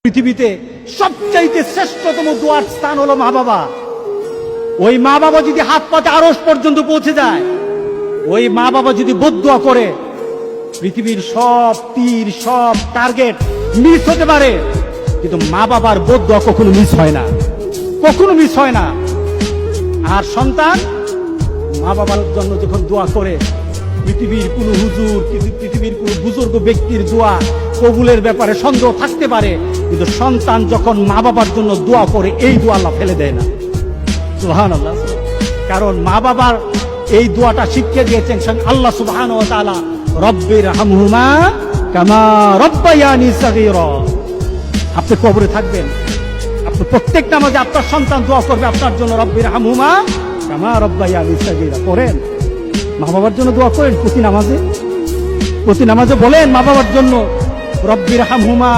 পৃথিবীতে সবচাইতে শ্রেষ্ঠতম দোয়ার স্থান হলো মা বাবা। ওই মা বাবা যদি হাত পাতে আরশ পর্যন্ত পৌঁছে যায়, ওই মা বাবা যদি বদদুয়া করে, পৃথিবীর সব তীর সব টার্গেট মিস হতে পারে, কিন্তু মা বাবার বদদুয়া কখনো মিস হয় না, কখনো মিস হয় না। আর সন্তান মা বাবার জন্য যখন দোয়া করে, পৃথিবীর কোন হুজুর, পৃথিবীর কোন বুজুর্গ ব্যক্তির দোয়া কবুলের ব্যাপারে সন্দেহ থাকতে পারে, কিন্তু সন্তান যখন মা বাবার জন্য দোয়া করে, এই দোয়া আল্লাহ ফেলে দেয় না। সুবহানাল্লাহ। কারণ মা বাবার এই দোয়াটা শিখিয়ে দিয়েছেন আল্লাহ সুবহানাহু ওয়া তাআলা, রব্বির হামহুমা কামা রব্বায়ানি সগীরা। আপনি কবরে থাকবেন, আপনি প্রত্যেক নামাজে আপনার সন্তান দোয়া করবে আপনার জন্য, রব্বির হামহুমা কামা রব্বায়ানি সগীরা। করেন, মা বাবার জন্য দোয়া করেন প্রতি নামাজে বলেন মা বাবার জন্য, রব্বির হামহুমা